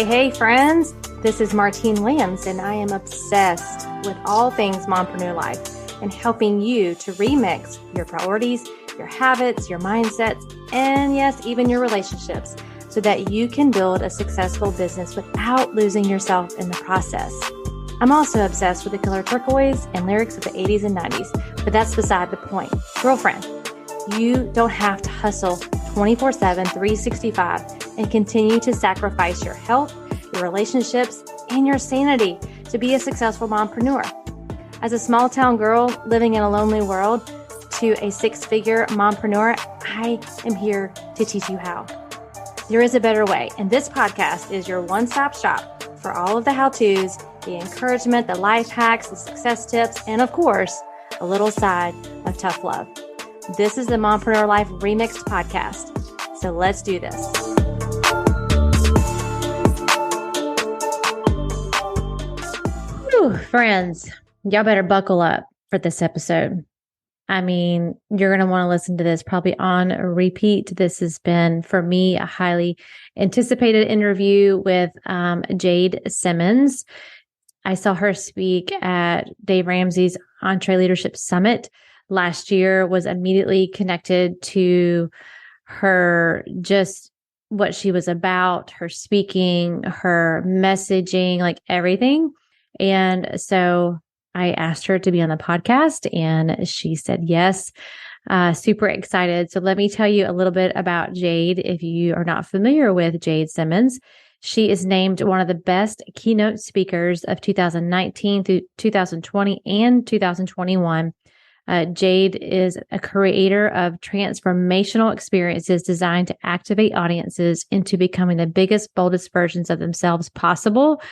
Hey, friends. This is Martine Williams, and I am obsessed with all things mompreneur life and helping you to remix your priorities, your habits, your mindsets, and yes, even your relationships so that you can build a successful business without losing yourself in the process. I'm also obsessed with the color turquoise and lyrics of the 80s and 90s, but that's beside the point. Girlfriend, you don't have to hustle 24/7, 365 and continue to sacrifice your health, your relationships, and your sanity to be a successful mompreneur. As a small town girl living in a lonely world to a six-figure mompreneur, I am here to teach you how. There is a better way, and this podcast is your one-stop shop for all of the how-tos, the encouragement, the life hacks, the success tips, and of course, a little side of tough love. This is the Mompreneur Life Remixed podcast. So let's do this. Whew, friends, y'all better buckle up for this episode. I mean, you're going to want to listen to this probably on a repeat. This has been, for me, a highly anticipated interview with Jade Simmons. I saw her speak at Dave Ramsey's Entre Leadership Summit last year, was immediately connected to her, just what she was about, her speaking, her messaging, like everything. And so I asked her to be on the podcast and she said yes. Super excited. So let me tell you a little bit about Jade. If you are not familiar with Jade Simmons, she is named one of the best keynote speakers of 2019 through 2020 and 2021. Jade is a creator of transformational experiences designed to activate audiences into becoming the biggest, boldest versions of themselves possible.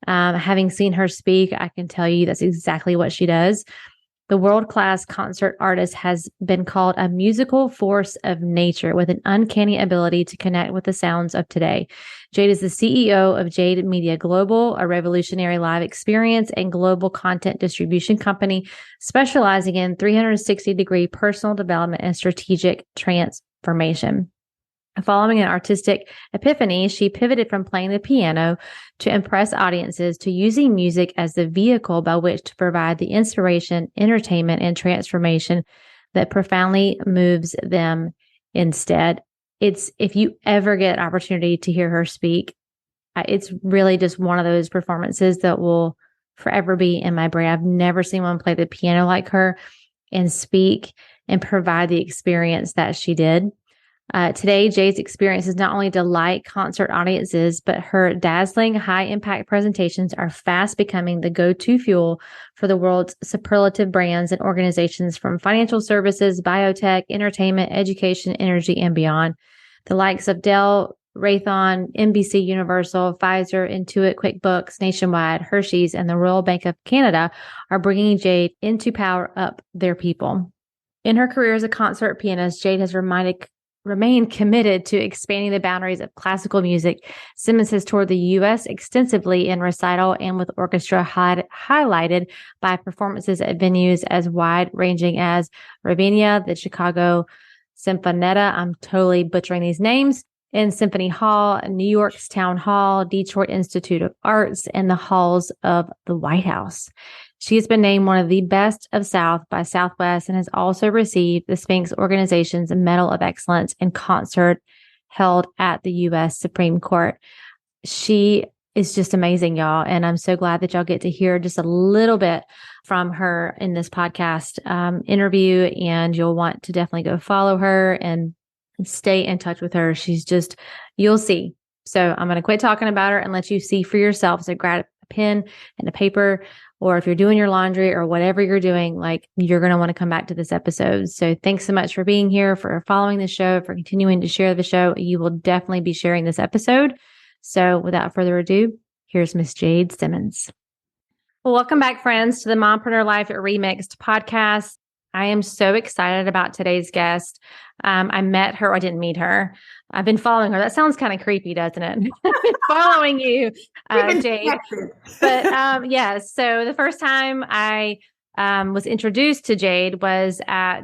Having seen her speak, I can tell you that's exactly what she does. The world-class concert artist has been called a musical force of nature with an uncanny ability to connect with the sounds of today. Jade is the CEO of Jade Media Global, a revolutionary live experience and global content distribution company specializing in 360-degree personal development and strategic transformation. Following an artistic epiphany, she pivoted from playing the piano to impress audiences to using music as the vehicle by which to provide the inspiration, entertainment, and transformation that profoundly moves them instead. If you ever get an opportunity to hear her speak, it's really just one of those performances that will forever be in my brain. I've never seen one play the piano like her and speak and provide the experience that she did. Today, Jade's experiences not only delight concert audiences, but her dazzling high-impact presentations are fast becoming the go-to fuel for the world's superlative brands and organizations from financial services, biotech, entertainment, education, energy, and beyond. The likes of Dell, Raytheon, NBC Universal, Pfizer, Intuit, QuickBooks, Nationwide, Hershey's, and the Royal Bank of Canada are bringing Jade in to power up their people. In her career as a concert pianist, Jade has remained committed to expanding the boundaries of classical music. Simmons has toured the U.S. extensively in recital and with orchestra, highlighted by performances at venues as wide-ranging as Ravinia, the Chicago Sinfonetta, I'm totally butchering these names, in Symphony Hall, New York's Town Hall, Detroit Institute of Arts, and the halls of the White House. She has been named one of the best of South by Southwest and has also received the Sphinx Organization's Medal of Excellence in Concert held at the U.S. Supreme Court. She is just amazing, y'all. And I'm so glad that y'all get to hear just a little bit from her in this podcast interview. And you'll want to definitely go follow her and stay in touch with her. She's just, you'll see. So I'm going to quit talking about her and let you see for yourself. So grab a pen and a paper, or if you're doing your laundry or whatever you're doing, like, you're going to want to come back to this episode. So thanks so much for being here, for following the show, for continuing to share the show. You will definitely be sharing this episode. So without further ado, here's Miss Jade Simmons. Well, welcome back, friends, to the Mompreneur Life Remixed podcast. I am so excited about today's guest. I met her. I didn't meet her. I've been following her. That sounds kind of creepy, doesn't it? Following you, Jade. But yes, so the first time I was introduced to Jade was at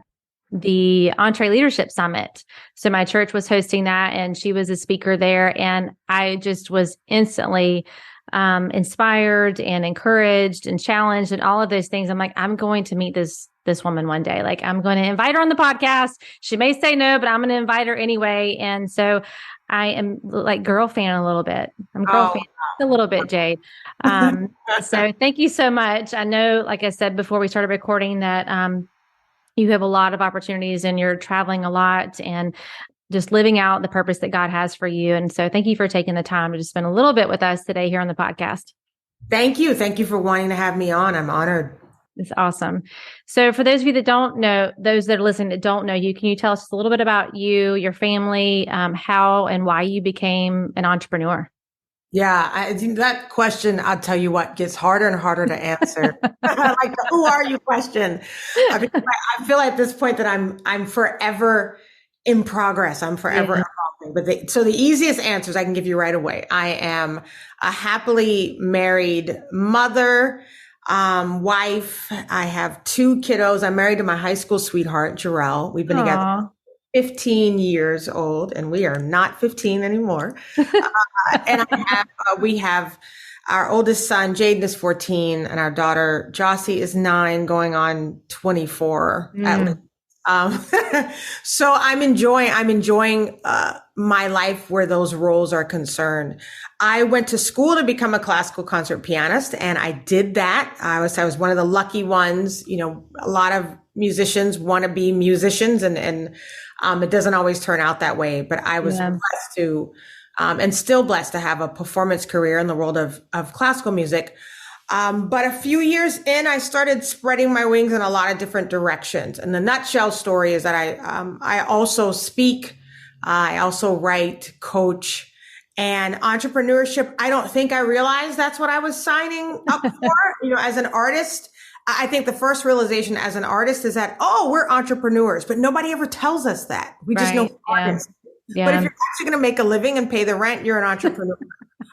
the Entree Leadership Summit. So my church was hosting that, and she was a speaker there. And I just was instantly inspired and encouraged and challenged and all of those things. I'm like, I'm going to meet this woman one day. Like, I'm going to invite her on the podcast. She may say no, but I'm going to invite her anyway. And so I am like girl fan a little bit. I'm girl fan a little bit, Jade. So thank you so much. I know, like I said before we started recording, that you have a lot of opportunities and you're traveling a lot and just living out the purpose that God has for you. And so thank you for taking the time to just spend a little bit with us today here on the podcast. Thank you. Thank you for wanting to have me on. I'm honored. It's awesome. So for those of you that don't know, those that are listening that don't know you, can you tell us a little bit about you, your family, how and why you became an entrepreneur? Yeah, that question, I'll tell you what, gets harder and harder to answer. Like the who are you question. I feel like at this point that I'm forever in progress. I'm forever evolving. But so the easiest answers I can give you right away. I am a happily married mother, wife. I have 2 kiddos. I'm married to my high school sweetheart, Jarrell. We've been together 15 years old, and we are not 15 anymore. And we have our oldest son, Jade, is 14, and our daughter, Jossie, is 9, going on 24 at least. So I'm enjoying my life where those roles are concerned. I went to school to become a classical concert pianist, and I did that. I was one of the lucky ones. You know, a lot of musicians want to be musicians, and it doesn't always turn out that way. But I was blessed to, and still blessed to have a performance career in the world of classical music. But a few years in, I started spreading my wings in a lot of different directions. And the nutshell story is that I also speak, I also write, coach, and entrepreneurship. I don't think I realized that's what I was signing up for. You know, as an artist, I think the first realization as an artist is that, we're entrepreneurs, but nobody ever tells us that. We just know artists. Yeah. But if you're actually going to make a living and pay the rent, you're an entrepreneur.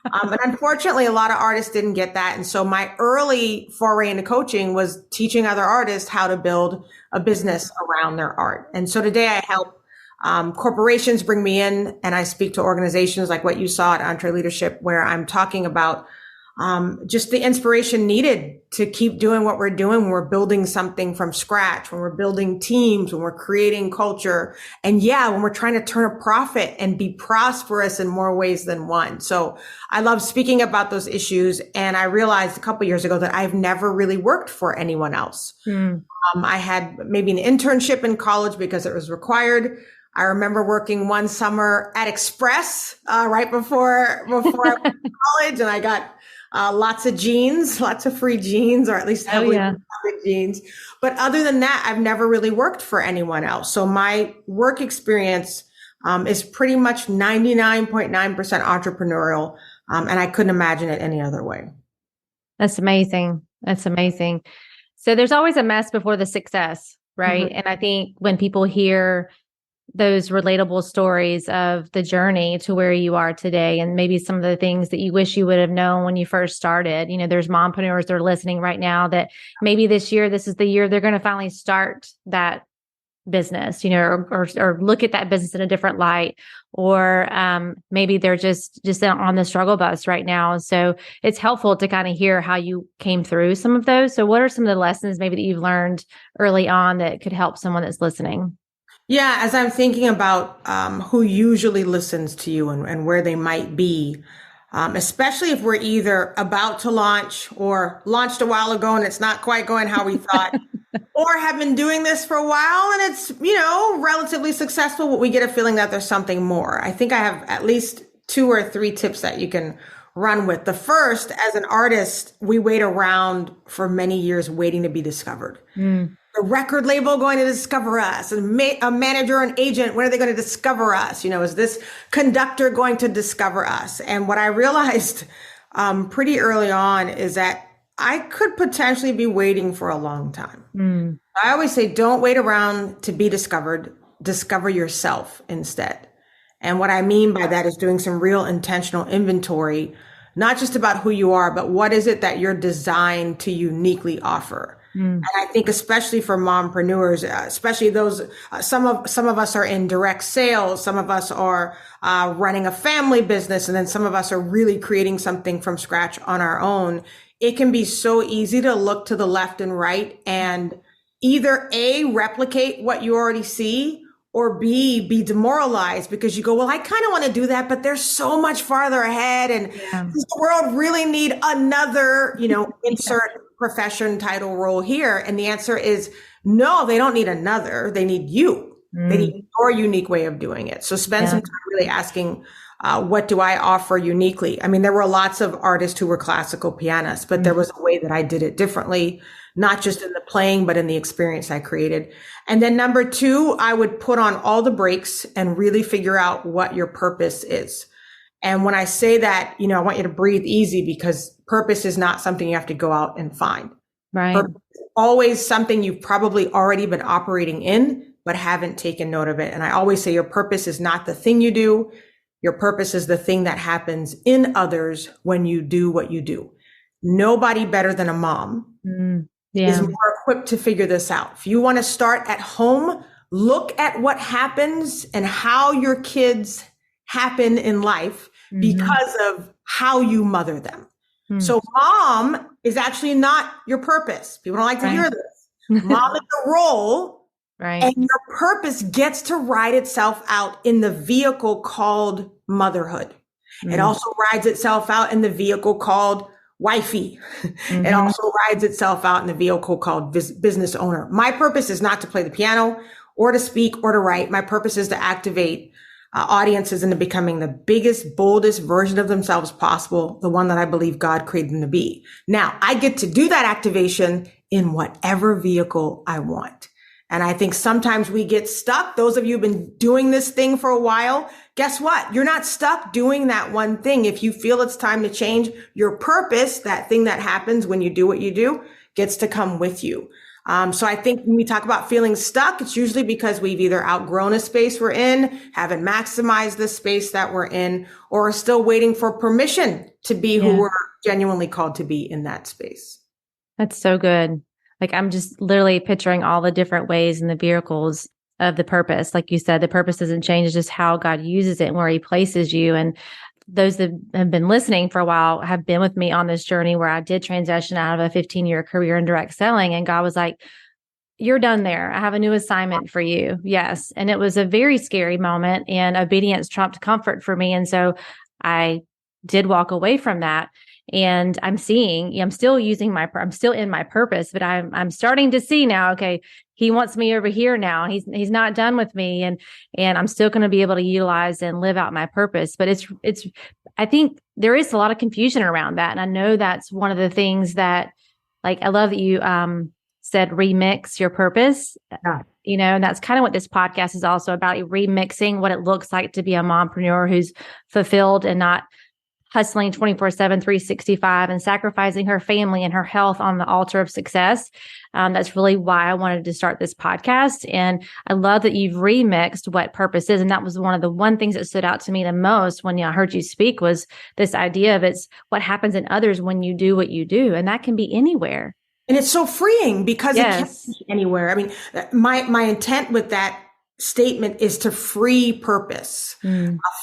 And unfortunately, a lot of artists didn't get that. And so my early foray into coaching was teaching other artists how to build a business around their art. And so today I help corporations bring me in, and I speak to organizations like what you saw at Entree Leadership, where I'm talking about just the inspiration needed to keep doing what we're doing when we're building something from scratch, when we're building teams, when we're creating culture, and when we're trying to turn a profit and be prosperous in more ways than one. So I love speaking about those issues. And I realized a couple of years ago that I've never really worked for anyone else. I had maybe an internship in college because it was required. I remember working one summer at Express right before I went to college, and I got lots of jeans, lots of free jeans, or at least heavily funded jeans. But other than that, I've never really worked for anyone else. So my work experience is pretty much 99.9% entrepreneurial. And I couldn't imagine it any other way. That's amazing. That's amazing. So there's always a mess before the success, right? Mm-hmm. And I think when people hear those relatable stories of the journey to where you are today, and maybe some of the things that you wish you would have known when you first started. You know, there's mompreneurs that are listening right now that maybe this year, this is the year they're going to finally start that business, you know, or look at that business in a different light, or maybe they're just on the struggle bus right now. So it's helpful to kind of hear how you came through some of those. So what are some of the lessons maybe that you've learned early on that could help someone that's listening? Yeah, as I'm thinking about who usually listens to you and where they might be, especially if we're either about to launch or launched a while ago and it's not quite going how we thought, or have been doing this for a while and it's, you know, relatively successful, but we get a feeling that there's something more. I think I have at least 2 or 3 tips that you can run with. The first, as an artist, we wait around for many years waiting to be discovered. The record label going to discover us, a manager, an agent, when are they going to discover us? You know, is this conductor going to discover us? And what I realized pretty early on is that I could potentially be waiting for a long time. I always say, don't wait around to be discovered. Discover yourself instead. And what I mean by that is doing some real intentional inventory, not just about who you are, but what is it that you're designed to uniquely offer? Mm. And I think especially for mompreneurs, especially those, some of us are in direct sales, some of us are running a family business, and then some of us are really creating something from scratch on our own. It can be so easy to look to the left and right and either A, replicate what you already see, or B, be demoralized because you go, well, I kind of want to do that, but they're so much farther ahead. And does the world really need another, insert profession, title, role here? And the answer is no, they don't need another. They need you. They need your unique way of doing it. So spend some time really asking, what do I offer uniquely? I mean, there were lots of artists who were classical pianists, but there was a way that I did it differently, not just in the playing, but in the experience I created. And then number two, I would put on all the brakes and really figure out what your purpose is. And when I say that, I want you to breathe easy, because purpose is not something you have to go out and find. Right. Purpose is always something you've probably already been operating in, but haven't taken note of it. And I always say your purpose is not the thing you do. Your purpose is the thing that happens in others when you do what you do. Nobody better than a mom is more equipped to figure this out. If you want to start at home, look at what happens and how your kids happen in life because of how you mother them. So mom is actually not your purpose. People don't like to hear this. Mom is a role. Right. And your purpose gets to ride itself out in the vehicle called motherhood. It also rides itself out in the vehicle called wifey. It also rides itself out in the vehicle called business owner. My purpose is not to play the piano or to speak or to write. My purpose is to activate audiences into becoming the biggest, boldest version of themselves possible, the one that I believe God created them to be. Now, I get to do that activation in whatever vehicle I want. And I think sometimes we get stuck. Those of you who've been doing this thing for a while, guess what? You're not stuck doing that one thing. If you feel it's time to change your purpose, that thing that happens when you do what you do gets to come with you. So I think when we talk about feeling stuck, it's usually because we've either outgrown a space we're in, haven't maximized the space that we're in, or are still waiting for permission to be who we're genuinely called to be in that space. That's so good. Like, I'm just literally picturing all the different ways and the vehicles of the purpose. Like you said, the purpose doesn't change. It's just how God uses it and where he places you. And those that have been listening for a while have been with me on this journey where I did transition out of a 15-year career in direct selling. And God was like, you're done there. I have a new assignment for you. Yes. And it was a very scary moment, and obedience trumped comfort for me. And so I did walk away from that. And I'm seeing, I'm still I'm still in my purpose, but I'm starting to see now, okay, he wants me over here now. He's not done with me. And I'm still going to be able to utilize and live out my purpose. But I think there is a lot of confusion around that. And I know that's one of the things that, like, I love that you, said, remix your purpose, and that's kind of what this podcast is also about, remixing what it looks like to be a mompreneur who's fulfilled and not hustling 24/7, 365, and sacrificing her family and her health on the altar of success. That's really why I wanted to start this podcast. And I love that you've remixed what purpose is. And that was one of the things that stood out to me the most when I heard you speak, was this idea of it's what happens in others when you do what you do. And that can be anywhere. And it's so freeing because it can be anywhere. I mean, my intent with that statement is to free purpose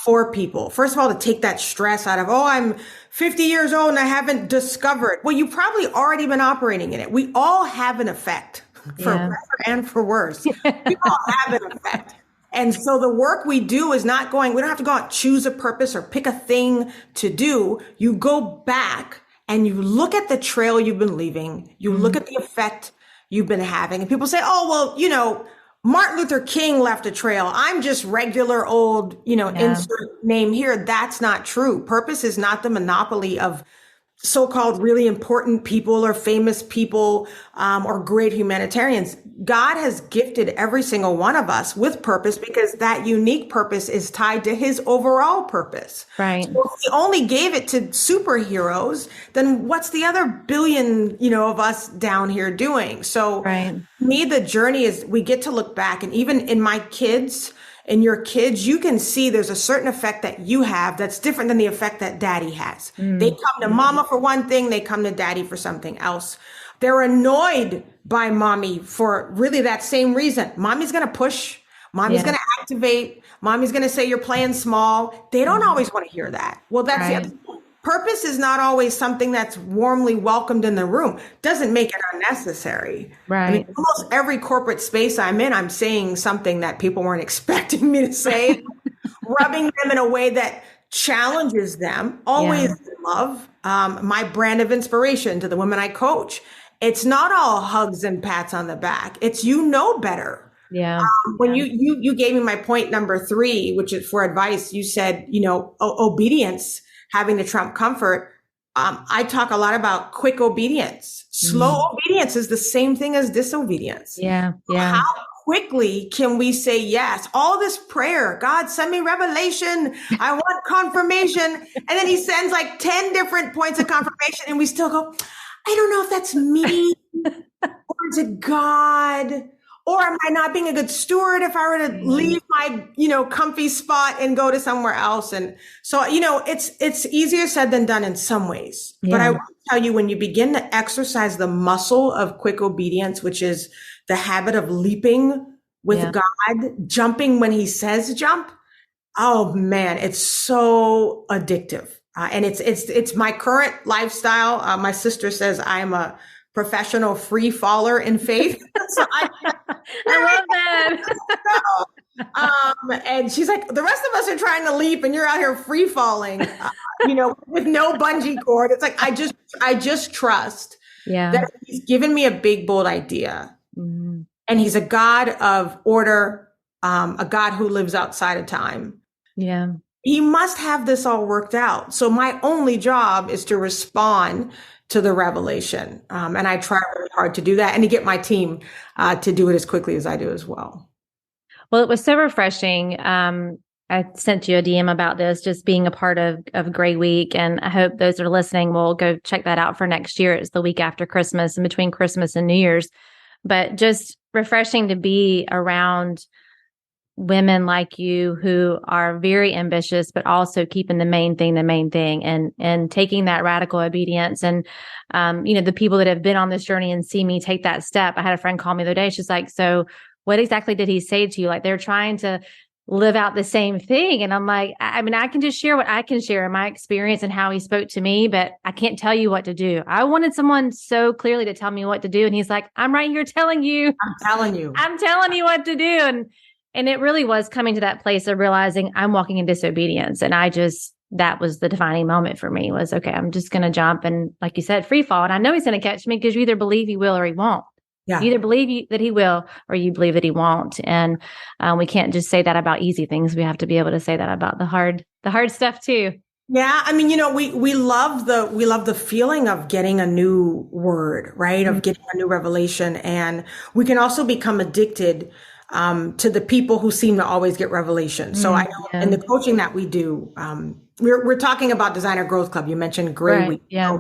for people. First of all, to take that stress out of, I'm 50 years old and I haven't discovered. Well, you've probably already been operating in it. We all have an effect, for better and for worse. We all have an effect. And so the work we do is not we don't have to go out and choose a purpose or pick a thing to do. You go back and you look at the trail you've been leaving. You look at the effect you've been having. And people say, Martin Luther King left a trail. I'm just regular old, insert name here. That's not true. Purpose is not the monopoly of so-called really important people or famous people, or great humanitarians. God has gifted every single one of us with purpose because that unique purpose is tied to his overall purpose. Right. So if he only gave it to superheroes, then what's the other billion, of us down here doing? So to me, the journey is we get to look back, and even in my kids, in your kids, you can see there's a certain effect that you have that's different than the effect that daddy has. They come to mama for one thing, they come to daddy for something else. They're annoyed by mommy for really that same reason. Mommy's going to push. Mommy's going to activate. Mommy's going to say you're playing small. They don't always want to hear that. Well, that's the other thing. Purpose is not always something that's warmly welcomed in the room. Doesn't make it unnecessary. Right. I mean, almost every corporate space I'm in, I'm saying something that people weren't expecting me to say, rubbing them in a way that challenges them, always in love. My brand of inspiration to the women I coach. It's not all hugs and pats on the back. It's, you know, better. Yeah. When you gave me my point number 3, which is for advice, you said, you know, obedience, having to trump comfort. I talk a lot about quick obedience. Slow obedience is the same thing as disobedience. Yeah. Yeah. How quickly can we say yes? All this prayer, God, send me revelation. I want confirmation. And then he sends like 10 different points of confirmation. And we still go, I don't know if that's me or is it God? Or am I not being a good steward if I were to leave my, you know, comfy spot and go to somewhere else? And so, you know, it's easier said than done in some ways. But I will tell you, when you begin to exercise the muscle of quick obedience, which is the habit of leaping with God, jumping when he says jump. Oh man, it's so addictive. And it's my current lifestyle. My sister says I'm a professional free faller in faith. So I love that. And she's like, the rest of us are trying to leap and you're out here free falling, you know, with no bungee cord. It's like, I just trust that he's given me a big, bold idea. And he's a God of order, a God who lives outside of time. Yeah. He must have this all worked out. So my only job is to respond to the revelation. And I try really hard to do that and to get my team to do it as quickly as I do as well. Well, it was so refreshing. I sent you a DM about this, just being a part of Gray Week. And I hope those that are listening will go check that out for next year. It's the week after Christmas and between Christmas and New Year's. But just refreshing to be around women like you who are very ambitious, but also keeping the main thing, and taking that radical obedience. And, you know, the people that have been on this journey and see me take that step. I had a friend call me the other day. She's like, so what exactly did he say to you? Like, they're trying to live out the same thing. And I'm like, I mean, I can just share what I can share in my experience and how he spoke to me, but I can't tell you what to do. I wanted someone so clearly to tell me what to do. And he's like, I'm right here telling you. I'm telling you what to do. And it really was coming to that place of realizing I'm walking in disobedience. And that was the defining moment for me, was, okay, I'm just going to jump. And like you said, free fall. And I know he's going to catch me, because you either believe he will or he won't. Yeah. You either believe that he will or you believe that he won't. And we can't just say that about easy things. We have to be able to say that about the hard stuff too. Yeah. I mean, you know, we love the feeling of getting a new word, right? Of getting a new revelation. And we can also become addicted to the people who seem to always get revelation. So I know in the coaching that we do, we're talking about Designer Growth Club. You mentioned Gray Week. Yeah.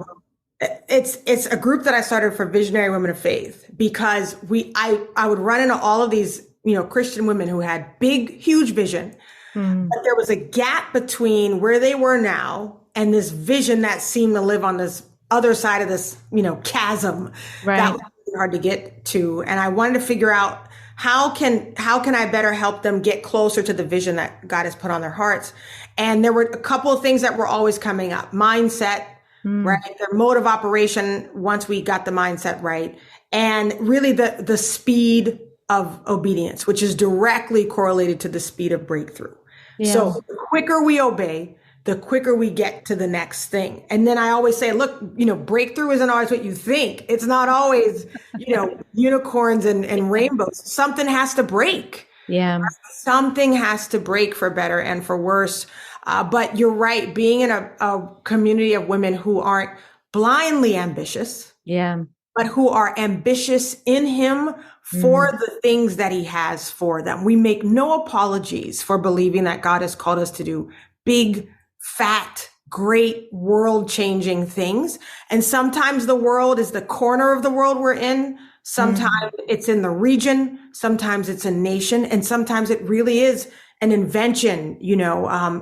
It's a group that I started for visionary women of faith, because I would run into all of these, you know, Christian women who had big, huge vision, but there was a gap between where they were now and this vision that seemed to live on this other side of this, you know, chasm that was really hard to get to. And I wanted to figure out how can I better help them get closer to the vision that God has put on their hearts. And there were a couple of things that were always coming up: mindset, right? Their mode of operation, once we got the mindset right. And really the speed of obedience, which is directly correlated to the speed of breakthrough. Yeah. So the quicker we obey, the quicker we get to the next thing. And then I always say, look, you know, breakthrough isn't always what you think. It's not always, you know, unicorns and rainbows. Something has to break. Yeah. Something has to break, for better and for worse. But you're right. Being in a community of women who aren't blindly ambitious, but who are ambitious in him for the things that he has for them. We make no apologies for believing that God has called us to do big, fat, great, world-changing things. And sometimes the world is the corner of the world we're in. Sometimes it's in the region. Sometimes it's a nation. And sometimes it really is an invention, a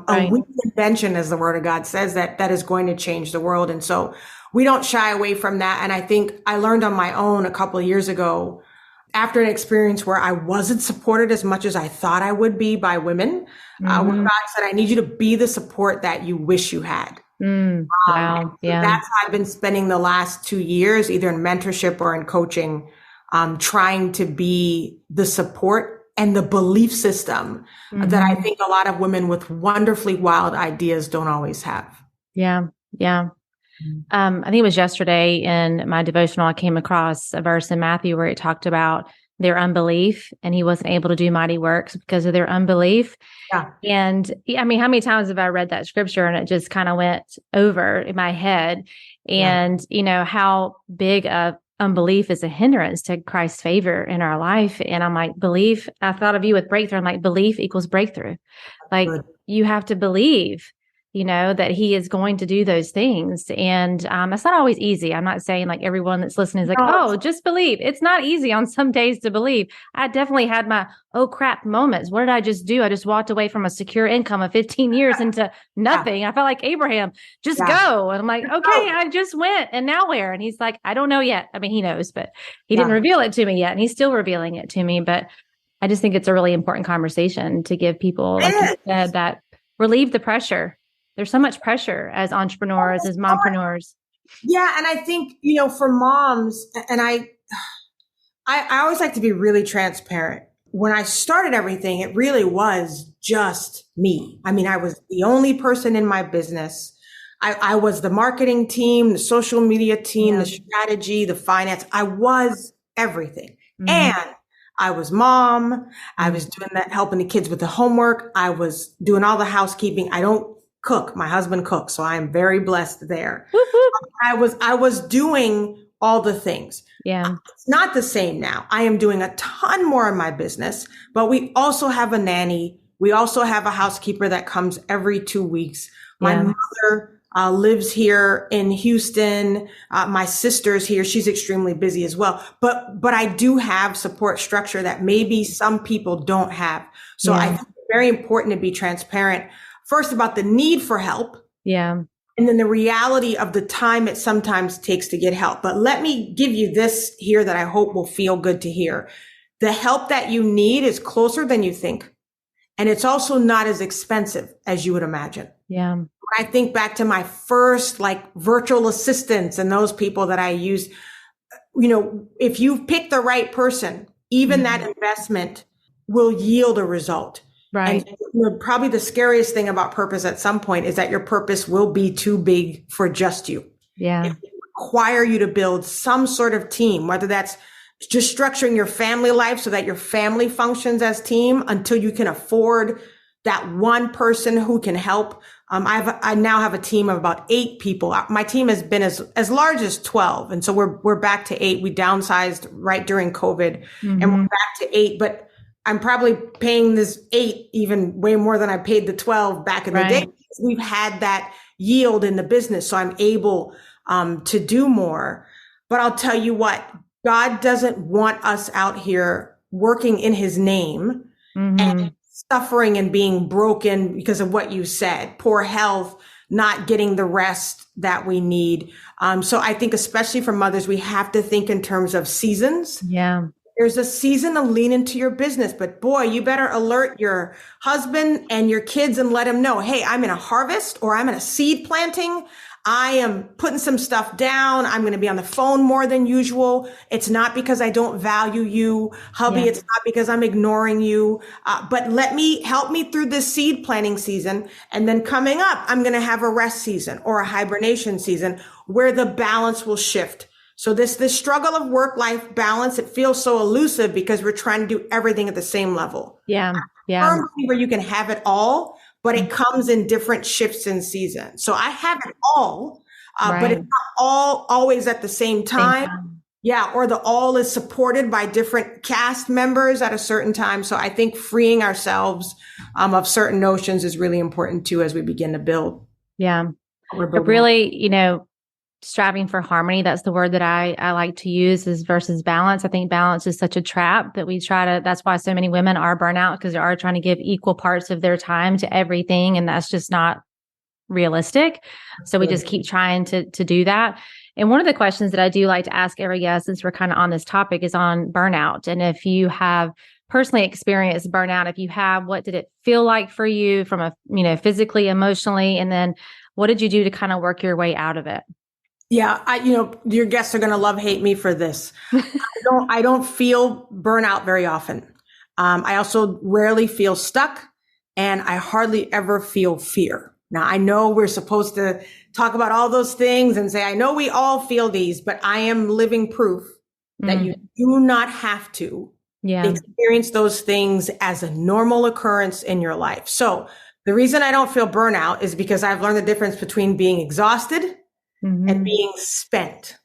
Right. reinvention, as the word of God says, that is going to change the world. And so we don't shy away from that. And I think I learned on my own a couple of years ago, after an experience where I wasn't supported as much as I thought I would be by women, where Mm-hmm. God said, I need you to be the support that you wish you had. Wow. So Yeah. that's how I've been spending the last 2 years, either in mentorship or in coaching, trying to be the support and the belief system that I Mm-hmm. think a lot of women with wonderfully wild ideas don't always have. Yeah. Yeah. Mm. I think it was yesterday in my devotional, I came across a verse in Matthew where it talked about their unbelief and he wasn't able to do mighty works because of their unbelief. Yeah. And I mean, how many times have I read that scripture and it just kind of went over in my head? Yeah. And, how big of unbelief is a hindrance to Christ's favor in our life. And I'm like, belief, I thought of you with breakthrough. I'm like, belief equals breakthrough. Like Good. you have to believe, that he is going to do those things. And it's not always easy. I'm not saying like everyone that's listening is like, No, oh, just believe. It's not easy on some days to believe. I definitely had my, oh crap moments. What did I just do? I just walked away from a secure income of 15 years into yeah. nothing. I felt like Abraham, just Yeah. go. And I'm like, okay, No. I just went. And now where? And he's like, I don't know yet. I mean, he knows, but he didn't Yeah. reveal it to me yet. And he's still revealing it to me. But I just think it's a really important conversation to give people, like you said, that relieve the pressure. There's so much pressure as entrepreneurs, as mompreneurs. Yeah. And I think, for moms, and I always like to be really transparent. When I started everything, it really was just me. I mean, I was the only person in my business. I was the marketing team, the social media team, Yeah. the strategy, the finance. I was everything. Mm-hmm. And I was mom. I Mm-hmm. was doing that, helping the kids with the homework. I was doing all the housekeeping. I don't cook. My husband cooks. So I am very blessed there. Whoop, whoop. I was doing all the things. Yeah. It's not the same now. I am doing a ton more in my business, but we also have a nanny. We also have a housekeeper that comes every 2 weeks. My Yeah. mother lives here in Houston. My sister's here. She's extremely busy as well. But I do have support structure that maybe some people don't have. So I Yeah. think it's very important to be transparent first about the need for help. Yeah. And then the reality of the time it sometimes takes to get help. But let me give you this here that I hope will feel good to hear. The help that you need is closer than you think. And it's also not as expensive as you would imagine. Yeah. When I think back to my first virtual assistants and those people that I used, if you pick the right person, even that investment will yield a result. Right. And probably the scariest thing about purpose at some point is that your purpose will be too big for just you. Yeah. It will require you to build some sort of team, whether that's just structuring your family life so that your family functions as team until you can afford that one person who can help. I now have a team of about 8 people. My team has been as large as 12. And so we're back to 8. We downsized right during COVID and we're back to 8, but I'm probably paying this 8 even way more than I paid the 12 back in the day. We've had that yield in the business. So I'm able to do more. But I'll tell you what, God doesn't want us out here working in his name and suffering and being broken because of what you said, poor health, not getting the rest that we need. So I think especially for mothers, we have to think in terms of seasons. Yeah. There's a season to lean into your business, but boy, you better alert your husband and your kids and let them know, hey, I'm in a harvest or I'm in a seed planting. I am putting some stuff down. I'm going to be on the phone more than usual. It's not because I don't value you, hubby. Yeah. It's not because I'm ignoring you. But help me through this seed planting season. And then coming up, I'm going to have a rest season or a hibernation season where the balance will shift. So this struggle of work-life balance, it feels so elusive because we're trying to do everything at the same level. Yeah. Yeah. Where you can have it all, but it comes in different shifts in season. So I have it all, but it's not all always at the same time. Yeah. Or the all is supported by different cast members at a certain time. So I think freeing ourselves of certain notions is really important too, as we begin to build. Yeah. We're But building. really, striving for harmony. That's the word that I like to use, is versus balance. I think balance is such a trap that we try to, that's why so many women are burnout, because they are trying to give equal parts of their time to everything. And that's just not realistic. So we just keep trying to do that. And one of the questions that I do like to ask every guest, since we're kind of on this topic, is on burnout. And if you have personally experienced burnout, if you have, what did it feel like for you from a, physically, emotionally, and then what did you do to kind of work your way out of it? Yeah, your guests are going to love hate me for this. I don't feel burnout very often. I also rarely feel stuck, and I hardly ever feel fear. Now, I know we're supposed to talk about all those things and say, I know we all feel these, but I am living proof that you do not have to experience those things as a normal occurrence in your life. So the reason I don't feel burnout is because I've learned the difference between being exhausted and being spent.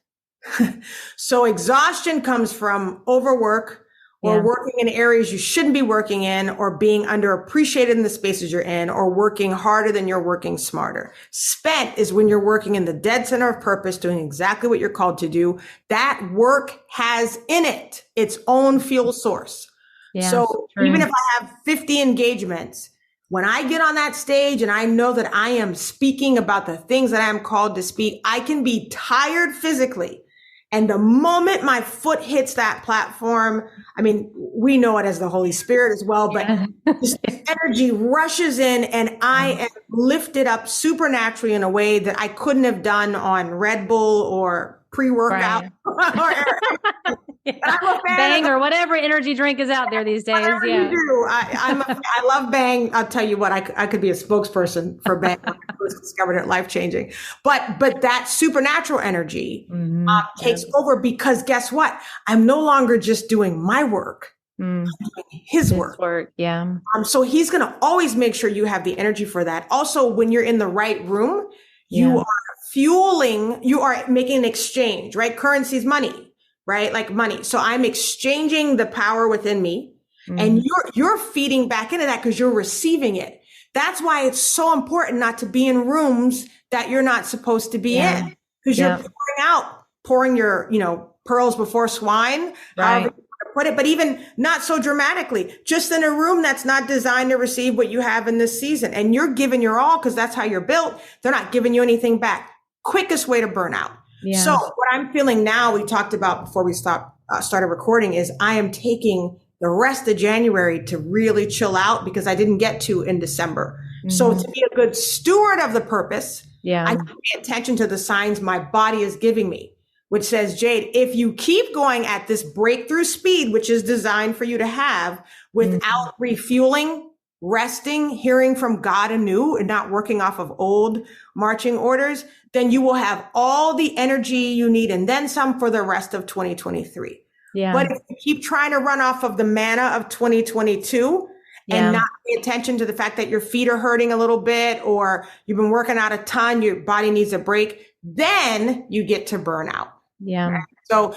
So exhaustion comes from overwork or working in areas you shouldn't be working in, or being underappreciated in the spaces you're in, or working harder than you're working smarter. Spent is when you're working in the dead center of purpose, doing exactly what you're called to do. That work has in it its own fuel source. So even if I have 50 engagements, when I get on that stage and I know that I am speaking about the things that I'm called to speak, I can be tired physically. And the moment my foot hits that platform, I mean, we know it as the Holy Spirit as well, but this energy rushes in and I am lifted up supernaturally in a way that I couldn't have done on Red Bull or pre-workout. Bang or whatever energy drink is out there these days. Whatever you do. I love Bang. I'll tell you what, I could be a spokesperson for Bang. I first discovered it, life-changing. But that supernatural energy takes over, because guess what? I'm no longer just doing my work. I'm doing his work. So he's going to always make sure you have the energy for that. Also, when you're in the right room, you are fueling, you are making an exchange, right? Currency is money, right? Like money. So I'm exchanging the power within me, and you're feeding back into that because you're receiving it. That's why it's so important not to be in rooms that you're not supposed to be in, because you're pouring your, pearls before swine, however you want to put it, but even not so dramatically, just in a room that's not designed to receive what you have in this season. And you're giving your all because that's how you're built. They're not giving you anything back. Quickest way to burn out. So what I'm feeling now, we talked about before we started recording, is I am taking the rest of January to really chill out because I didn't get to in December. So to be a good steward of the purpose, I can pay attention to the signs my body is giving me, which says, Jade, if you keep going at this breakthrough speed, which is designed for you to have, without refueling, resting, hearing from God anew, and not working off of old marching orders, then you will have all the energy you need and then some for the rest of 2023. But if you keep trying to run off of the manna of 2022 and not pay attention to the fact that your feet are hurting a little bit, or you've been working out a ton, your body needs a break, then you get to burnout. Right? So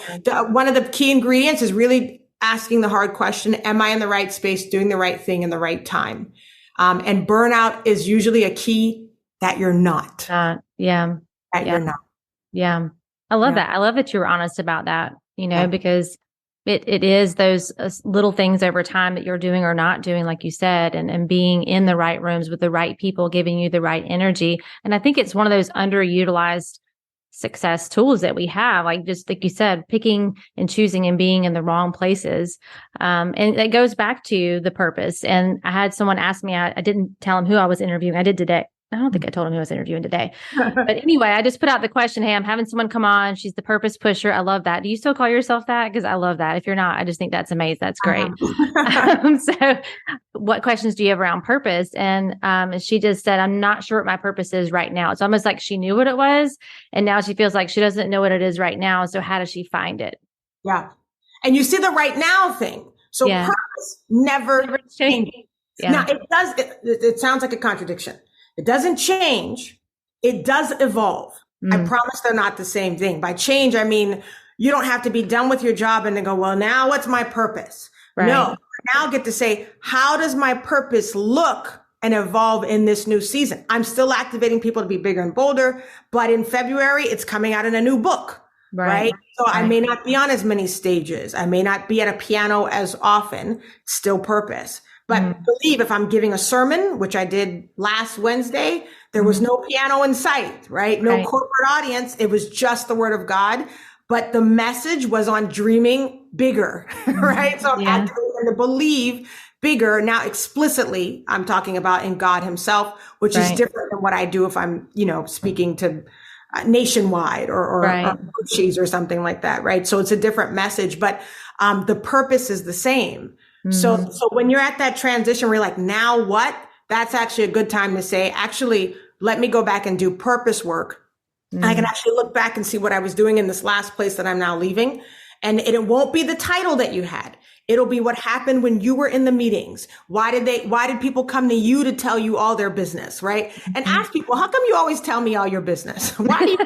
one of the key ingredients is really asking the hard question, am I in the right space, doing the right thing in the right time? And burnout is usually a key that you're not. That you're not. I love that. I love that you were honest about that, because it is those little things over time that you're doing or not doing, like you said, and being in the right rooms with the right people, giving you the right energy. And I think it's one of those underutilized success tools that we have, like just like you said, picking and choosing and being in the wrong places. And it goes back to the purpose. And I had someone ask me, I didn't tell him who I was interviewing. I did today. I don't think I told him who I was interviewing today. But anyway, I just put out the question, hey, I'm having someone come on. She's the purpose pusher. I love that. Do you still call yourself that? Because I love that. If you're not, I just think that's amazing. That's great. So what questions do you have around purpose? And she just said, I'm not sure what my purpose is right now. It's almost like she knew what it was. And now she feels like she doesn't know what it is right now. So how does she find it? And you see the right now thing. So purpose never changes. Now it sounds like a contradiction. It doesn't change. It does evolve. I promise they're not the same thing. By change, I mean, you don't have to be done with your job and then go, well, now what's my purpose? No, now get to say, how does my purpose look and evolve in this new season. I'm still activating people to be bigger and bolder, but in February, it's coming out in a new book. Right. So I may not be on as many stages. I may not be at a piano as often, still purpose. But believe if I'm giving a sermon, which I did last Wednesday, there was no piano in sight, right? No corporate audience. It was just the word of God. But the message was on dreaming bigger, right? So I'm activating to believe bigger. Now, explicitly, I'm talking about in God himself, which is different than what I do if I'm, speaking to nationwide or cheese or something like that, right? So it's a different message, but the purpose is the same. So when you're at that transition where you're like, now what? That's actually a good time to say, actually, let me go back and do purpose work. And I can actually look back and see what I was doing in this last place that I'm now leaving. And it won't be the title that you had. It'll be what happened when you were in the meetings. Why did people come to you to tell you all their business, right? And ask people, how come you always tell me all your business? Why do you?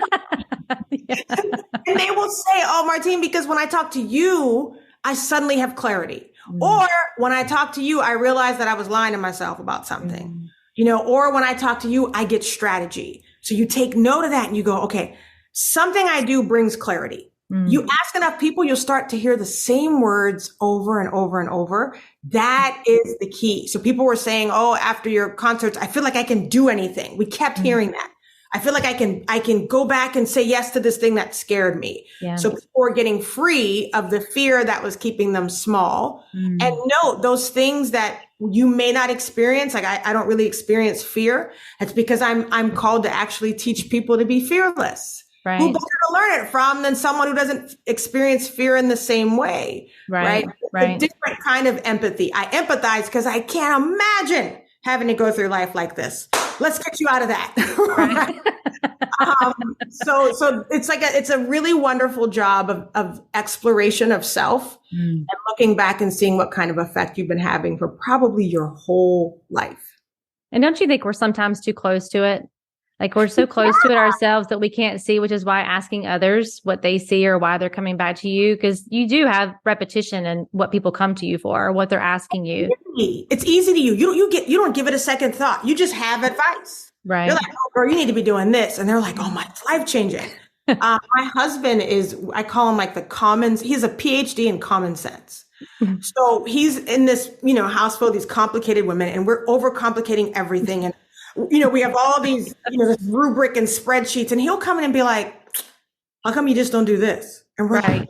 And they will say, oh, Martine, because when I talk to you, I suddenly have clarity. Or when I talk to you, I realize that I was lying to myself about something, or when I talk to you, I get strategy. So you take note of that and you go, okay, something I do brings clarity. You ask enough people, you'll start to hear the same words over and over and over. That is the key. So people were saying, oh, after your concerts, I feel like I can do anything. We kept hearing that. I feel like I can go back and say yes to this thing that scared me. Yeah. So people were getting free of the fear that was keeping them small. And note those things that you may not experience. Like I don't really experience fear. It's because I'm called to actually teach people to be fearless. Right. Who better to learn it from than someone who doesn't experience fear in the same way. Right. A different kind of empathy. I empathize because I can't imagine having to go through life like this. Let's get you out of that. So it's a really wonderful job of exploration of self and looking back and seeing what kind of effect you've been having for probably your whole life. And don't you think we're sometimes too close to it? Like we're so close to it ourselves that we can't see, which is why asking others what they see or why they're coming back to you, because you do have repetition in what people come to you for or what they're asking you. It's easy to you. You don't give it a second thought. You just have advice. Right. You're like, oh, girl, you need to be doing this. And they're like, oh, my, it's life changing. My husband I call him like he's a PhD in common sense. So he's in this, house full of these complicated women and we're overcomplicating everything. And we have all these, this rubric and spreadsheets, and he'll come in and be like, how come you just don't do this? And we're like,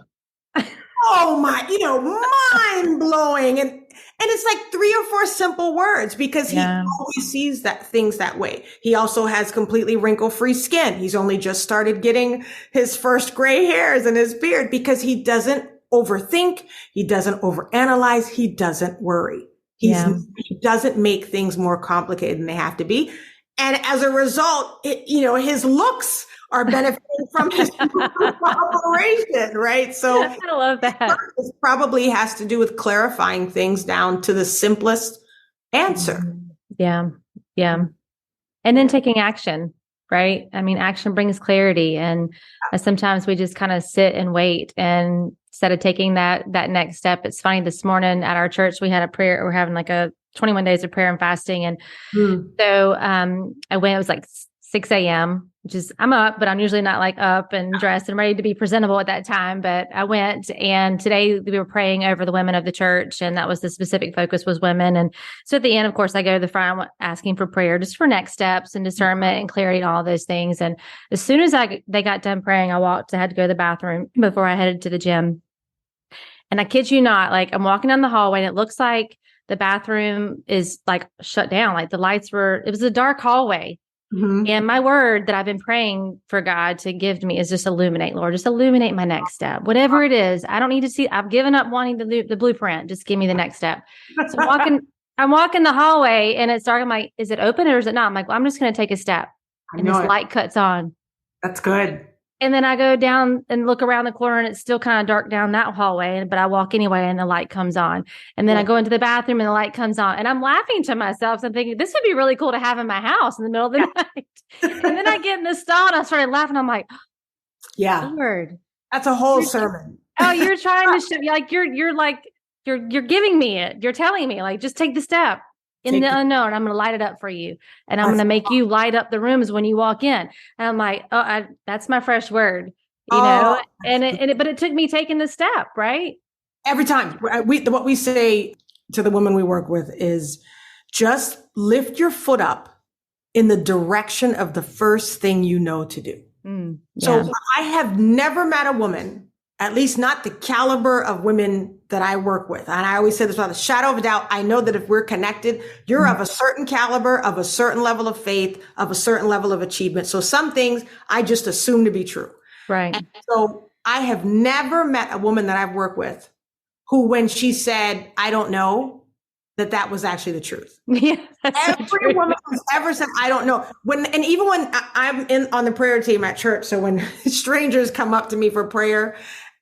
oh my, mind blowing. And it's like 3 or 4 simple words because he always sees things that way. He also has completely wrinkle-free skin. He's only just started getting his first gray hairs in his beard because he doesn't overthink. He doesn't overanalyze. He doesn't worry. He doesn't make things more complicated than they have to be. And as a result, his looks are benefiting from his operation, right? So I love that. This probably has to do with clarifying things down to the simplest answer. Yeah. And then taking action, right? I mean, action brings clarity. And sometimes we just kind of sit and wait and instead of taking that next step. It's funny, this morning at our church, we had a prayer. We're having like a 21 days of prayer and fasting. And so I went, it was like 6 a.m., which is, I'm up, but I'm usually not like up and dressed and ready to be presentable at that time. But I went, and today we were praying over the women of the church. And that was the specific focus was women. And so at the end, of course, I go to the front asking for prayer, just for next steps and discernment and clarity and all those things. And as soon as they got done praying, I had to go to the bathroom before I headed to the gym. And I kid you not, like I'm walking down the hallway and it looks like the bathroom is like shut down. Like it was a dark hallway. And my word that I've been praying for God to give to me is just illuminate, Lord, just illuminate my next step, whatever it is. I don't need to see, I've given up wanting the blueprint. Just give me the next step. So I'm walking the hallway and it's dark. I'm like, is it open or is it not? I'm like, well, I'm just going to take a step. And this light cuts on. That's good. And then I go down and look around the corner and it's still kind of dark down that hallway, but I walk anyway and the light comes on. And then I go into the bathroom and the light comes on and I'm laughing to myself. So I'm thinking, this would be really cool to have in my house in the middle of the night. And then I get in the stall and I started laughing. I'm like, Lord, that's a whole sermon. Oh, you're trying to show, like, you're giving me it. You're telling me like, just take the step. in the unknown. I'm going to light it up for you. And I'm going to make you light up the rooms when you walk in. And I'm like, that's my fresh word, you know, but it took me taking the step, right? Every time what we say to the women we work with is just lift your foot up in the direction of the first thing you know to do. So I have never met a woman, at least not the caliber of women that I work with. And I always say this without a shadow of a doubt. I know that if we're connected, you're of a certain caliber, of a certain level of faith, of a certain level of achievement. So some things I just assume to be true. Right. And so I have never met a woman that I've worked with who, when she said, I don't know, that was actually the truth. Yeah, every woman who's ever said, I don't know. Even when I'm on the prayer team at church, so when strangers come up to me for prayer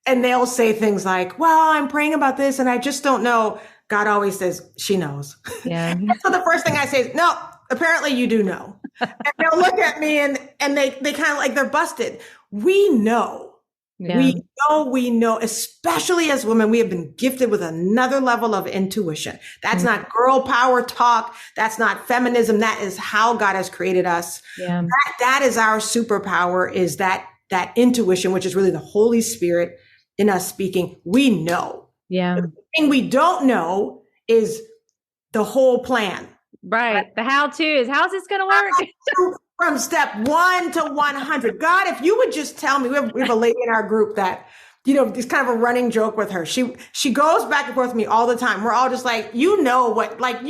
and they'll say things like, well, I'm praying about this and I just don't know. God always says, she knows. Yeah. So the first thing I say is, no, apparently you do know. And they'll look at me and they kind of like they're busted. We know. Yeah. We know, especially as women, we have been gifted with another level of intuition. That's not girl power talk. That's not feminism. That is how God has created us. Yeah. That is our superpower, is that intuition, which is really the Holy Spirit in us speaking. We know. Yeah. The thing we don't know is the whole plan. Right. The how-to is, how's this going to work? From step 1 to 100. God, if you would just tell me, we have a lady in our group that, you know, it's kind of a running joke with her. She goes back and forth with me all the time. We're all just like, why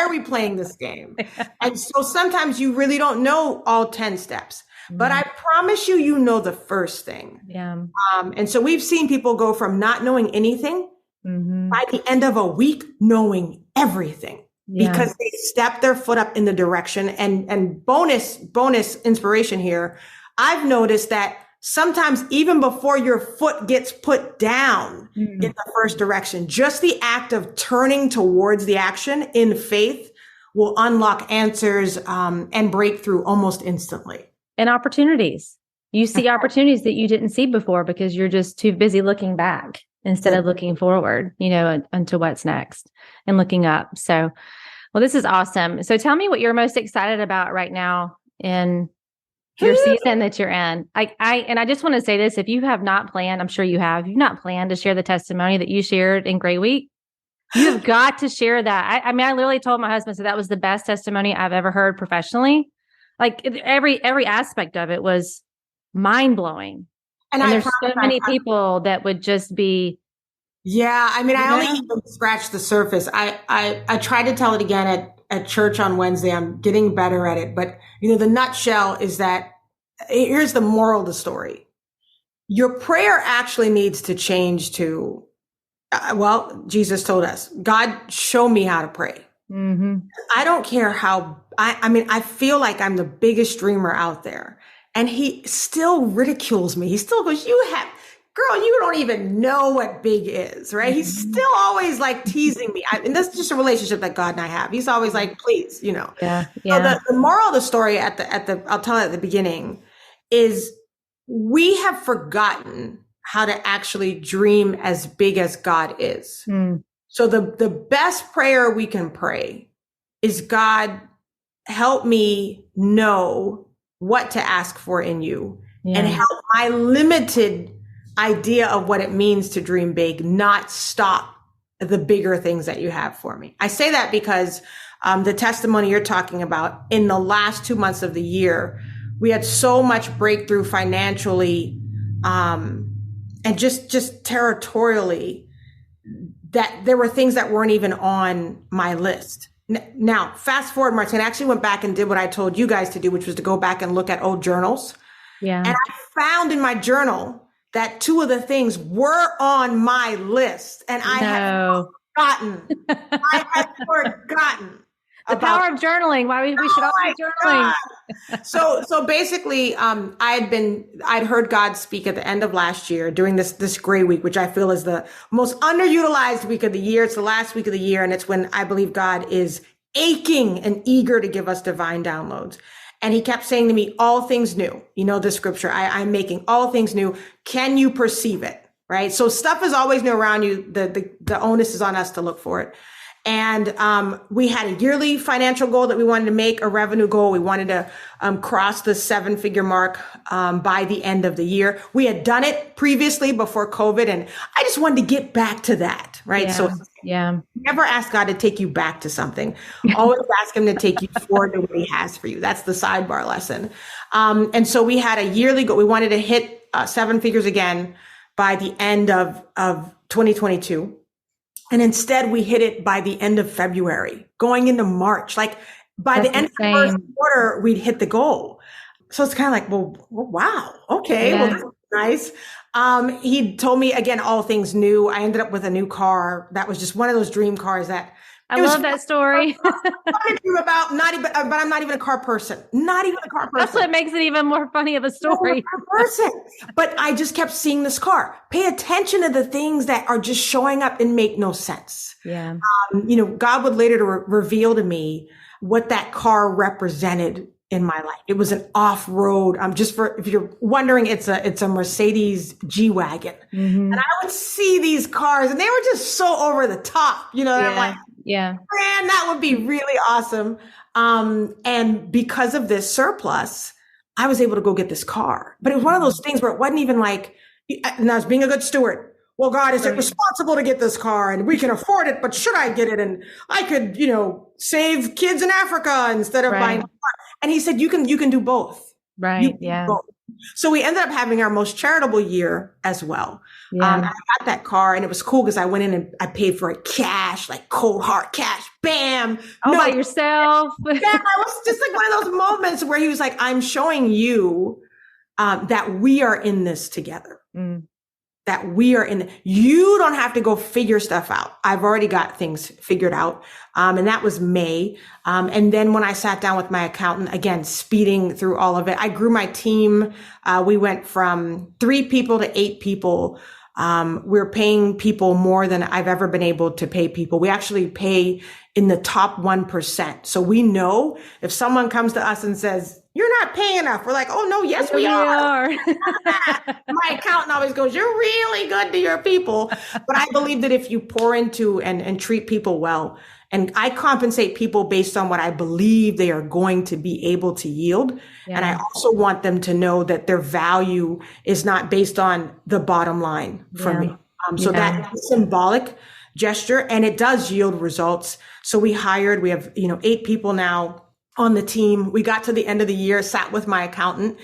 are we playing this game? And so sometimes you really don't know all 10 steps, but I promise you know the first thing. Yeah. And so we've seen people go from not knowing anything by the end of a week, knowing everything. Yeah. Because they step their foot up in the direction. And bonus inspiration here. I've noticed that sometimes even before your foot gets put down in the first direction, just the act of turning towards the action in faith will unlock answers and breakthrough almost instantly. And opportunities. You see opportunities that you didn't see before because you're just too busy looking back instead of looking forward, you know, into what's next and looking up. So, well, this is awesome. So tell me what you're most excited about right now in your season that you're in. I just want to say this, if you have not planned, I'm sure you've not planned to share the testimony that you shared in Grey Week, you've got to share that. I mean, I literally told my husband, so that was the best testimony I've ever heard professionally. Like every aspect of it was mind blowing. And there's so many people that would just be. Yeah. I mean, I only even scratched the surface. I tried to tell it again at church on Wednesday. I'm getting better at it. But, you know, the nutshell is that here's the moral of the story. Your prayer actually needs to change to, Jesus told us, God, show me how to pray. Mm-hmm. I don't care how, I feel like I'm the biggest dreamer out there. And he still ridicules me. He still goes, girl, you don't even know what big is, right? Mm-hmm. He's still always like teasing me. And that's just a relationship that God and I have. He's always like, please, you know. Yeah. So the moral of the story I'll tell it at the beginning is we have forgotten how to actually dream as big as God is. Mm. So the best prayer we can pray is, God, help me know what to ask for in you and help my limited idea of what it means to dream big not stop the bigger things that you have for me. I say that because the testimony you're talking about, in the last 2 months of the year, we had so much breakthrough financially and just territorially that there were things that weren't even on my list. Now, fast forward, Martin, I actually went back and did what I told you guys to do, which was to go back and look at old journals. Yeah. And I found in my journal that 2 of the things were on my list. And I had forgotten. The power of journaling. Why we should all be journaling. So basically, I'd heard God speak at the end of last year during this Grey Week, which I feel is the most underutilized week of the year. It's the last week of the year. And it's when I believe God is aching and eager to give us divine downloads. And he kept saying to me, all things new. You know, the scripture, I'm making all things new. Can you perceive it? Right. So stuff is always new around you. The onus is on us to look for it. And we had a yearly financial goal that we wanted to make, a revenue goal. We wanted to cross the 7-figure mark by the end of the year. We had done it previously before COVID, and I just wanted to get back to that, right? So never ask God to take you back to something. Always ask him to take you forward to what he has for you. That's the sidebar lesson. And so we had a yearly goal. We wanted to hit 7 figures again by the end of 2022. And instead we hit it by the end of February, going into March. Like by the end of the first quarter, we'd hit the goal. So it's kind of like, well, wow. Okay. Well, that's nice. He told me again, all things new. I ended up with a new car. That was just one of those dream cars that I love that story. About but I'm not even a car person. Not even a car person. That's what makes it even more funny of a story. But I just kept seeing this car. Pay attention to the things that are just showing up and make no sense. Yeah. God would later reveal to me what that car represented in my life. It was an off-road. If you're wondering, it's a Mercedes G-Wagon. Mm-hmm. And I would see these cars and they were just so over the top, and I'm like, man, that would be really awesome. And because of this surplus, I was able to go get this car. But it was one of those things where it wasn't even like, and I was being a good steward. Well, God, is it responsible to get this car? And we can afford it, but should I get it? And I could, save kids in Africa instead of buying a car. And he said, you can do both. Right. Yeah. Both. So we ended up having our most charitable year as well. Yeah. I got that car and it was cool because I went in and I paid for it cash, like cold hard cash. Bam. By yourself. Yeah. I was just like one of those moments where he was like, I'm showing you that we are in this together. That we are you don't have to go figure stuff out. I've already got things figured out. And that was May. And then when I sat down with my accountant, again, speeding through all of it, I grew my team. We went from 3 people to 8 people. We're paying people more than I've ever been able to pay people. We actually pay in the top 1%. So we know if someone comes to us and says, you're not paying enough. We're like, oh no, yes, we are. My accountant always goes, you're really good to your people. But I believe that if you pour into and treat people well, and I compensate people based on what I believe they are going to be able to yield. Yeah. And I also want them to know that their value is not based on the bottom line for me. So that's symbolic gesture and it does yield results. So we have, 8 people now on the team. We got to the end of the year, sat with my accountant,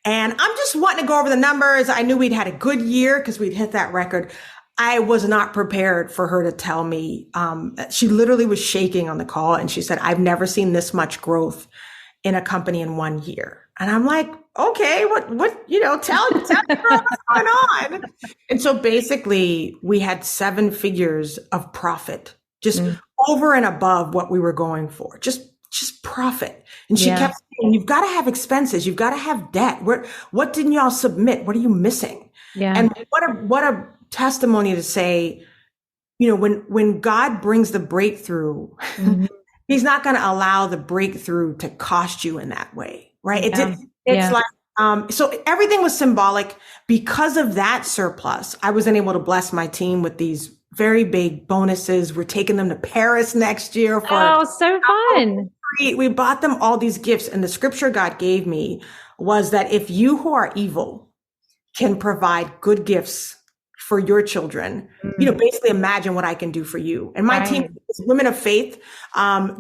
and I'm just wanting to go over the numbers. I knew we'd had a good year because we'd hit that record. I was not prepared for her to tell me. She literally was shaking on the call and she said, I've never seen this much growth in a company in 1 year. And I'm like, okay, what, tell me what's going on. And so basically we had 7 figures of profit, just over and above what we were going for, just profit. And she kept saying, you've got to have expenses. You've got to have debt. What didn't y'all submit? What are you missing? Yeah. And what a testimony to say, when God brings the breakthrough, he's not going to allow the breakthrough to cost you in that way. Right. It's like, so everything was symbolic. Because of that surplus, I was unable to bless my team with these very big bonuses. We're taking them to Paris next year so fun. We bought them all these gifts. And the scripture God gave me was that if you who are evil can provide good gifts for your children, basically imagine what I can do for you. And my team is women of faith,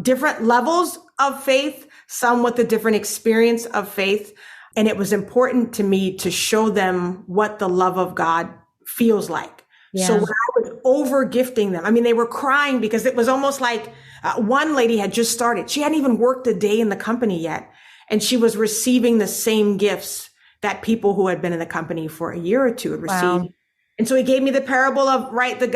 different levels of faith, some with a different experience of faith. And it was important to me to show them what the love of God feels like. Yeah. So when I was over gifting them, they were crying because it was almost like one lady had just started. She hadn't even worked a day in the company yet. And she was receiving the same gifts that people who had been in the company for a year or two had received. Wow. And so he gave me the parable of, the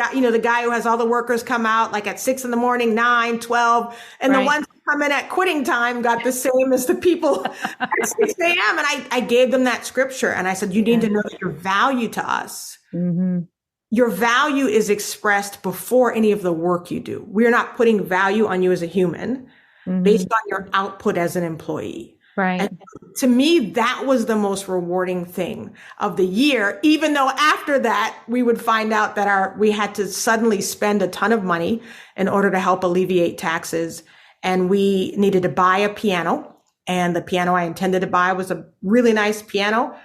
guy who has all the workers come out like at 6 a.m, 9, 12, and the ones who come in at quitting time got the same as the people at 6 a.m. And I gave them that scripture. And I said, you need to know that your value to us, your value is expressed before any of the work you do. We're not putting value on you as a human based on your output as an employee. Right. And to me, that was the most rewarding thing of the year, even though after that, we would find out that we had to suddenly spend a ton of money in order to help alleviate taxes. And we needed to buy a piano. And the piano I intended to buy was a really nice piano,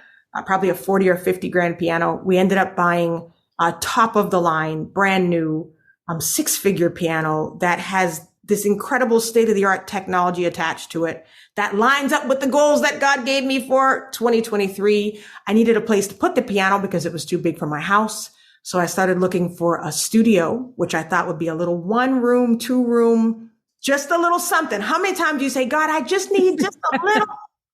probably a 40 or 50 grand piano. We ended up buying a top of the line, brand new, 6-figure piano that has this incredible state of the art technology attached to it that lines up with the goals that God gave me for 2023. I needed a place to put the piano because it was too big for my house. So I started looking for a studio, which I thought would be a little 1-room, 2-room, just a little something. How many times do you say, God, I just need just a little,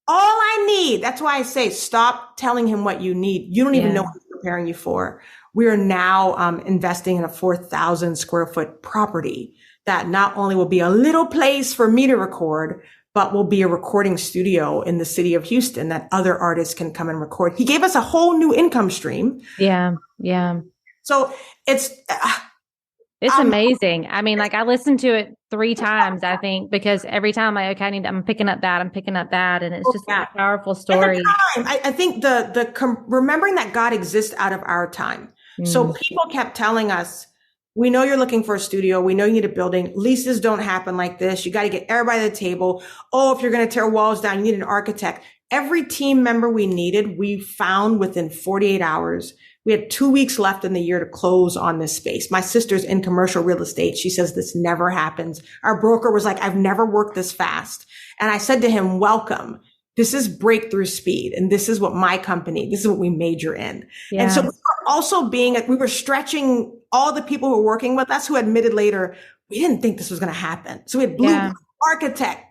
all I need? That's why I say, stop telling him what you need. You don't even know what he's preparing you for. We are now investing in a 4,000 square foot property that not only will be a little place for me to record, but will be a recording studio in the city of Houston that other artists can come and record. He gave us a whole new income stream. Yeah. Yeah. So it's amazing. I mean, like I listened to it 3 times, I think, because every time okay, I'm picking up that, and it's just a powerful story. I think remembering that God exists out of our time. So people kept telling us, we know you're looking for a studio. We know you need a building. Leases don't happen like this. You got to get everybody at the table. Oh, if you're going to tear walls down, you need an architect. Every team member we needed, we found within 48 hours. We had 2 weeks left in the year to close on this space. My sister's in commercial real estate. She says this never happens. Our broker was like, I've never worked this fast. And I said to him, welcome. This is breakthrough speed. And this is what this is what we major in. Yeah. And so we were also we were stretching all the people who were working with us who admitted later, we didn't think this was going to happen. So we had blue architect,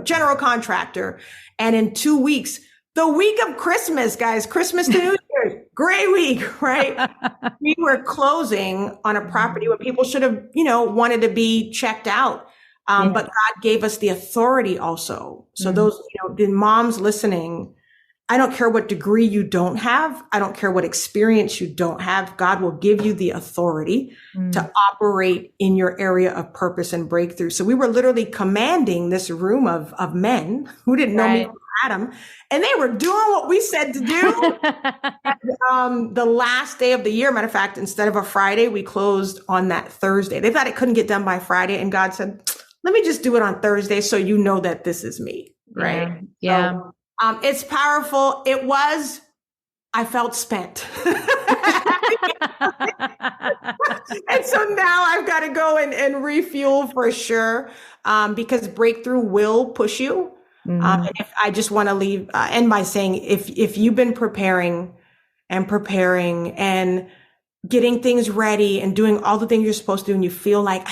general contractor. And in 2 weeks, the week of Christmas, guys, Christmas to New Year's, great week, right? We were closing on a property where people should have, wanted to be checked out. But God gave us the authority also. So those, the moms listening, I don't care what degree you don't have. I don't care what experience you don't have. God will give you the authority to operate in your area of purpose and breakthrough. So we were literally commanding this room of men who didn't know me from Adam, and they were doing what we said to do. And, the last day of the year, matter of fact, instead of a Friday, we closed on that Thursday. They thought it couldn't get done by Friday. And God said, let me just do it on Thursday so you know that this is me. Right. Yeah. So, it's powerful. I felt spent. And so now I've got to go and refuel for sure. Because breakthrough will push you. And if I just want to end by saying, if you've been preparing and getting things ready and doing all the things you're supposed to do, and you feel like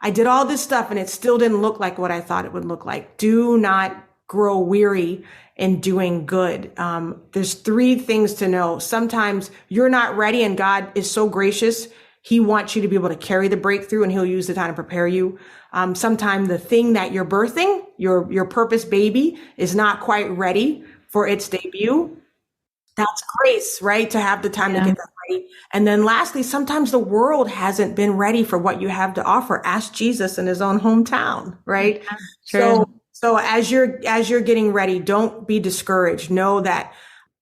I did all this stuff and it still didn't look like what I thought it would look like, do not grow weary in doing good. There's 3 things to know. Sometimes you're not ready and God is so gracious. He wants you to be able to carry the breakthrough and he'll use the time to prepare you. Sometimes the thing that you're birthing, your purpose baby, is not quite ready for its debut. That's grace, right? To have the time to get that ready. And then lastly, sometimes the world hasn't been ready for what you have to offer. Ask Jesus in his own hometown, right? Yeah, so as you're getting ready, don't be discouraged. Know that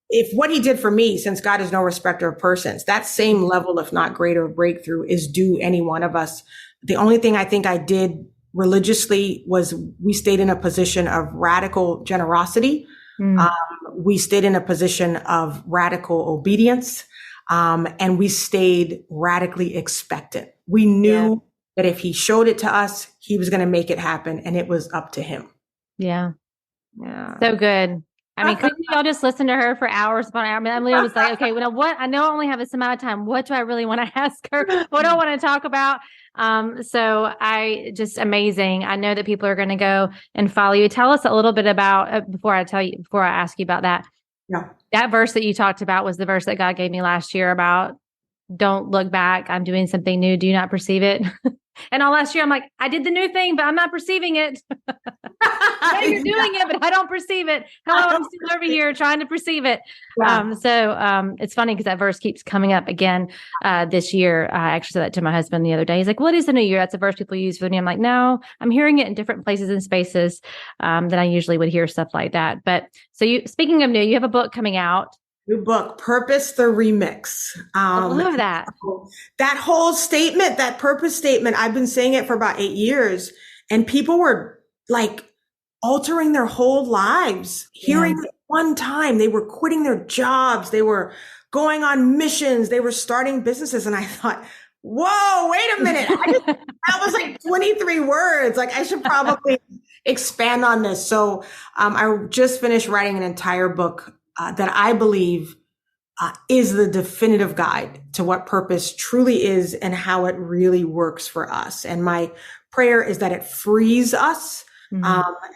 if what he did for me, since God is no respecter of persons, that same level, if not greater, breakthrough is due any one of us. The only thing I think I did religiously was we stayed in a position of radical generosity. We stayed in a position of radical obedience. And we stayed radically expectant. We knew that if he showed it to us, he was going to make it happen, and it was up to him. Yeah. So good. I mean, couldn't y'all just listen to her for hours upon hours? I mean, Emily was like, okay, what? I know I only have this amount of time. What do I really want to ask her? What do I want to talk about? So just amazing. I know that people are going to go and follow you. Tell us a little bit about, before I ask you about that. Yeah. That verse that you talked about was the verse that God gave me last year about don't look back. I'm doing something new. Do you not perceive it? And all last year, I'm like, I did the new thing, but I'm not perceiving it. Yeah, you're doing it, but I don't perceive it. Hello, I'm still over here trying to perceive it. Yeah. So it's funny because that verse keeps coming up again this year. I actually said that to my husband the other day. He's like, what is the new year? That's a verse people use for me. I'm like, no, I'm hearing it in different places and spaces than I usually would hear stuff like that. But so speaking of new, you have a book coming out. New book, Purpose the Remix. I love that. That whole statement, that purpose statement, I've been saying it for about 8 years, and people were like altering their whole lives, hearing it one time. They were quitting their jobs. They were going on missions. They were starting businesses. And I thought, whoa, wait a minute. That was like 23 words. Like I should probably expand on this. So I just finished writing an entire book that I believe is the definitive guide to what purpose truly is and how it really works for us. And my prayer is that it frees us.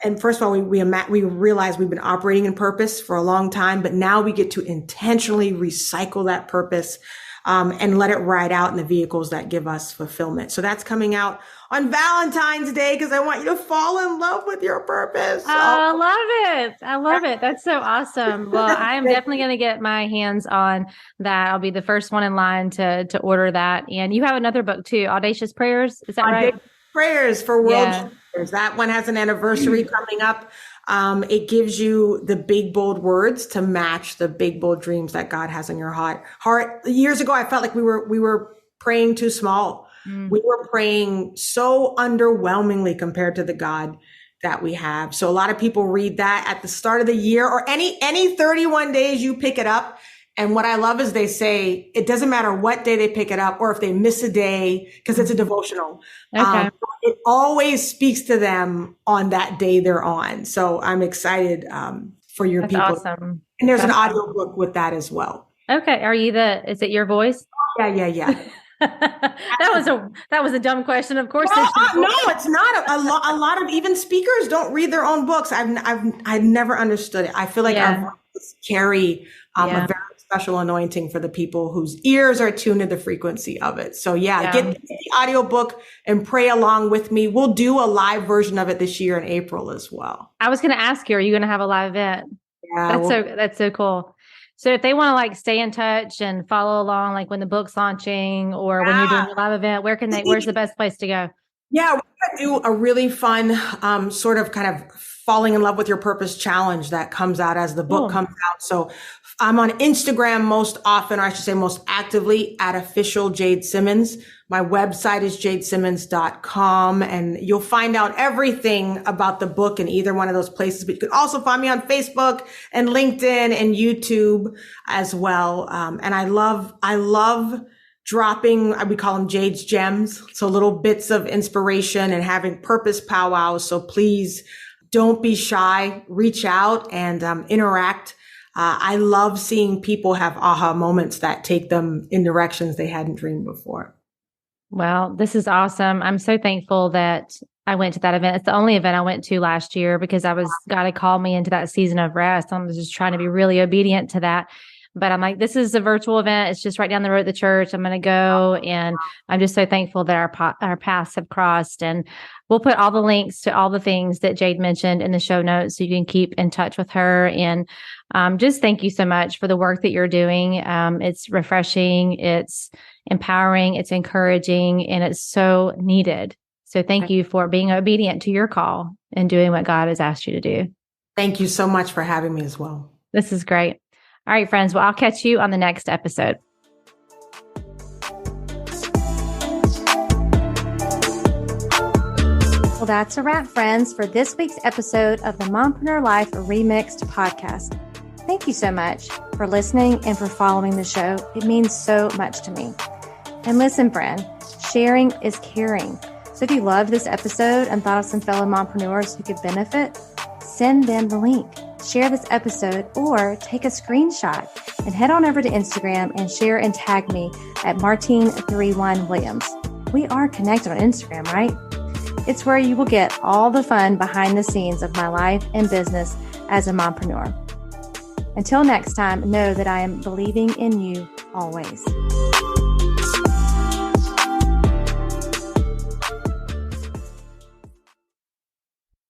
And first of all, we realize we've been operating in purpose for a long time, but now we get to intentionally recycle that purpose and let it ride out in the vehicles that give us fulfillment. So that's coming out on Valentine's Day because I want you to fall in love with your purpose. I love it. I love it. That's so awesome. Well, I'm definitely going to get my hands on that. I'll be the first one in line to order that. And you have another book too, Audacious Prayers. Is that right? Prayers for World Changers. That one has an anniversary coming up. It gives you the big, bold words to match the big, bold dreams that God has in your heart. Years ago, I felt like we were praying too small. We were praying so underwhelmingly compared to the God that we have. So a lot of people read that at the start of the year or any 31 days you pick it up. And what I love is they say it doesn't matter what day they pick it up or if they miss a day because it's a devotional. Okay. It always speaks to them on that day they're on. So I'm excited for your That's people. Awesome. And there's an audio book with that as well. Okay. Is it your voice? Yeah. That was a dumb question. Of course, no, it's not. A lot of even speakers don't read their own books. I've never understood it. I feel like our voices carry a very special anointing for the people whose ears are tuned to the frequency of it. So get the audio book and pray along with me. We'll do a live version of it this year in April as well. I was going to ask you, are you going to have a live event? Yeah, that's so cool. So if they want to like stay in touch and follow along, like when the book's launching or when you're doing a live event, where's the best place to go? Yeah, we're going to do a really fun sort of kind of falling in love with your purpose challenge that comes out as the book comes out. So I'm on Instagram most often, or I should say most actively, at official Jade Simmons. My website is jadesimmons.com, and you'll find out everything about the book in either one of those places. But you can also find me on Facebook and LinkedIn and YouTube as well. And I love dropping, we call them Jade's gems. So little bits of inspiration and having purpose powwows. So please don't be shy, reach out and interact. I love seeing people have aha moments that take them in directions they hadn't dreamed before. Well, this is awesome. I'm so thankful that I went to that event. It's the only event I went to last year because God had called me into that season of rest. I was just trying to be really obedient to that. But I'm like, this is a virtual event. It's just right down the road at the church. I'm going to go. And I'm just so thankful that our paths have crossed. And we'll put all the links to all the things that Jade mentioned in the show notes so you can keep in touch with her. And just thank you so much for the work that you're doing. It's refreshing, it's empowering, it's encouraging, and it's so needed. So thank you for being obedient to your call and doing what God has asked you to do. Thank you so much for having me as well. This is great. All right, friends. Well, I'll catch you on the next episode. Well, that's a wrap, friends, for this week's episode of the Mompreneur Life Remixed podcast. Thank you so much for listening and for following the show. It means so much to me. And listen, friend, sharing is caring. So if you loved this episode and thought of some fellow mompreneurs who could benefit, send them the link. Share this episode or take a screenshot and head on over to Instagram and share and tag me at Martine31Williams. We are connected on Instagram, right? It's where you will get all the fun behind the scenes of my life and business as a mompreneur. Until next time, know that I am believing in you always.